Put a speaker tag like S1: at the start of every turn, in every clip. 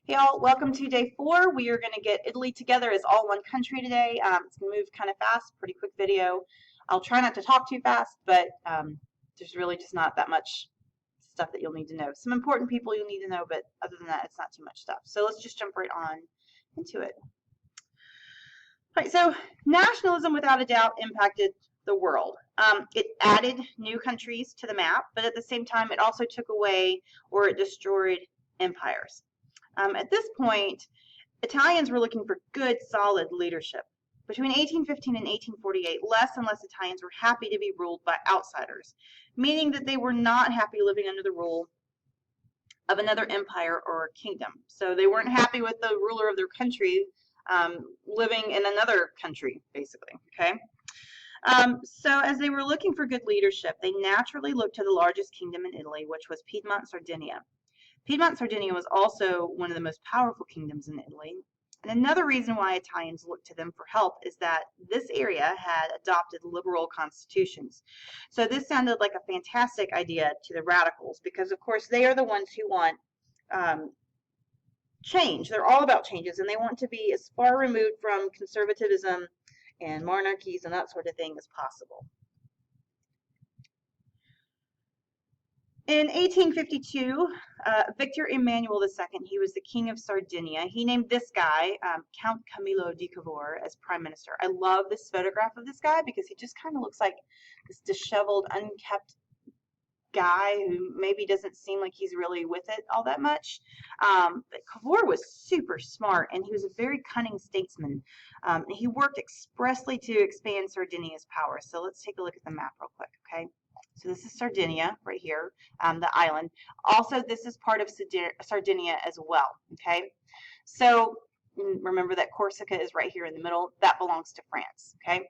S1: Hey all, welcome to day 4. We are going to get Italy together as all one country today. It's going to move kind of fast, pretty quick video. I'll try not to talk too fast, but there's really just not that much stuff that you'll need to know. Some important people you'll need to know, but other than that, it's not too much stuff. So let's just jump right on into it. All right, so nationalism without a doubt impacted the world. It added new countries to the map, but at the same time, it also took away or it destroyed empires. At this point, Italians were looking for good, solid leadership. Between 1815 and 1848, less and less Italians were happy to be ruled by outsiders, meaning that they were not happy living under the rule of another empire or kingdom. So they weren't happy with the ruler of their country living in another country, basically, okay? So as they were looking for good leadership, they naturally looked to the largest kingdom in Italy, which was Piedmont, Sardinia. Piedmont, Sardinia was also one of the most powerful kingdoms in Italy. And another reason why Italians looked to them for help is that this area had adopted liberal constitutions. So this sounded like a fantastic idea to the radicals because, of course, they are the ones who want change. They're all about changes, and they want to be as far removed from conservatism and monarchies and that sort of thing as possible. In 1852, Victor Emmanuel II, he was the king of Sardinia. He named this guy, Count Camillo di Cavour, as prime minister. I love this photograph of this guy because he just kind of looks like this disheveled, unkept guy who maybe doesn't seem like he's really with it all that much. But Cavour was super smart, and he was a very cunning statesman. He worked expressly to expand Sardinia's power. So let's take a look at the map real quick, okay? So this is Sardinia right here, the island. Also, this is part of Sardinia as well, okay? So remember that Corsica is right here in the middle. That belongs to France, okay?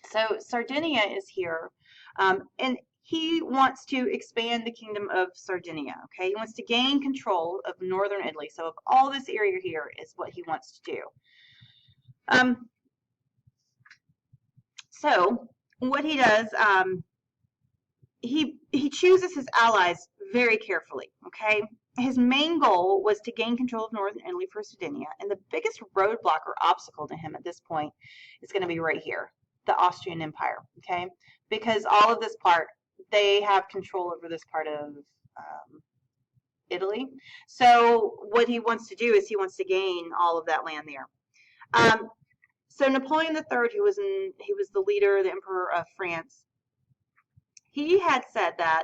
S1: So Sardinia is here, and he wants to expand the kingdom of Sardinia, okay? He wants to gain control of northern Italy. So of all this area here is what he wants to do. So what he does, he chooses his allies very carefully, okay? His main goal was to gain control of northern Italy for Sardinia, and the biggest roadblock or obstacle to him at this point is going to be right here, the Austrian Empire, okay? Because all of this part, they have control over this part of Italy. So what he wants to do is he wants to gain all of that land there. So Napoleon III, he was the leader, the emperor of France. He had said that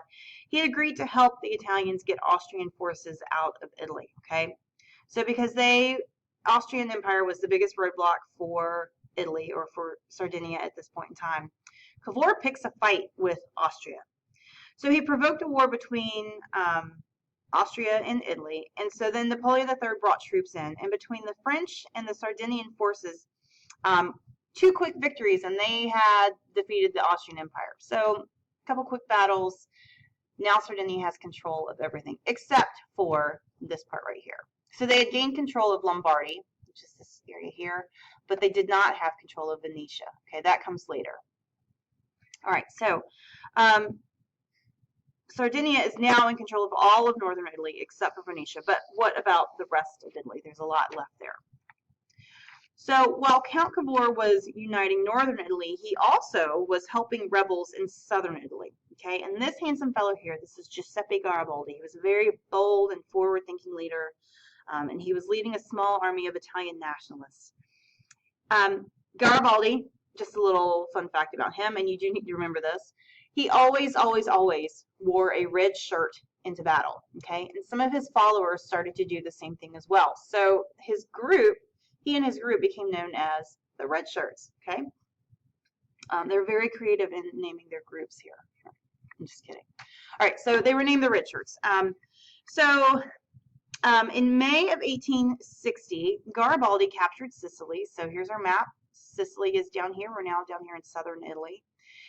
S1: he had agreed to help the Italians get Austrian forces out of Italy, okay? So because Austrian Empire was the biggest roadblock for Italy or for Sardinia at this point in time, Cavour picks a fight with Austria. So he provoked a war between Austria and Italy, and so then Napoleon III brought troops in, and between the French and the Sardinian forces, 2 quick victories, and they had defeated the Austrian Empire. So couple quick battles. Now Sardinia has control of everything except for this part right here. So they had gained control of Lombardy, which is this area here, but they did not have control of Venetia. Okay, that comes later. All right, so Sardinia is now in control of all of northern Italy except for Venetia. But what about the rest of Italy? There's a lot left there. So while Count Cavour was uniting northern Italy, he also was helping rebels in southern Italy. Okay, and this handsome fellow here, this is Giuseppe Garibaldi. He was a very bold and forward-thinking leader, and he was leading a small army of Italian nationalists. Garibaldi, just a little fun fact about him, and you do need to remember this, he always, always, always wore a red shirt into battle. Okay, and some of his followers started to do the same thing as well. So he and his group became known as the Red Shirts, okay? They're very creative in naming their groups here. I'm just kidding. All right, so they were named the Red Shirts. In May of 1860, Garibaldi captured Sicily. So here's our map. Sicily is down here. We're now down here in southern Italy.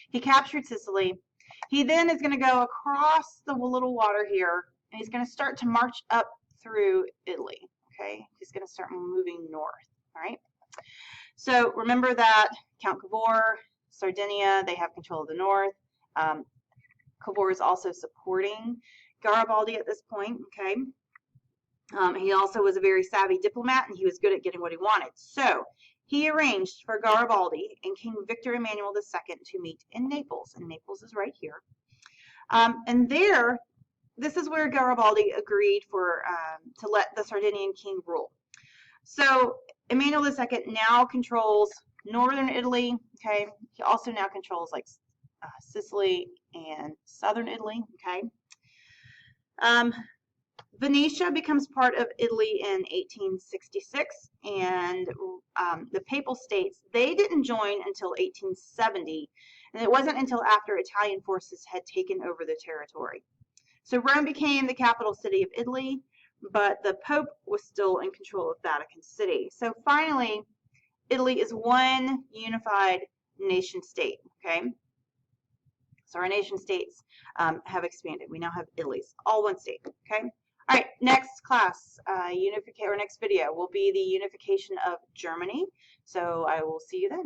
S1: He captured Sicily. He then is going to go across the little water here, and he's going to start to march up through Italy. Okay, he's going to start moving north, all right? So remember that Count Cavour, Sardinia, they have control of the north. Cavour is also supporting Garibaldi at this point, okay? He also was a very savvy diplomat, and he was good at getting what he wanted. So he arranged for Garibaldi and King Victor Emmanuel II to meet in Naples, and Naples is right here. And there, this is where Garibaldi agreed to let the Sardinian king rule. So Emmanuel II now controls northern Italy. Okay, he also now controls like Sicily and southern Italy. Okay. Venetia becomes part of Italy in 1866, and the Papal States, they didn't join until 1870, and it wasn't until after Italian forces had taken over the territory. So Rome became the capital city of Italy, but the Pope was still in control of Vatican City. So finally, Italy is one unified nation state, okay? So our nation states have expanded. We now have Italy's, all one state, okay? All right, next class, next video will be the unification of Germany. So I will see you then.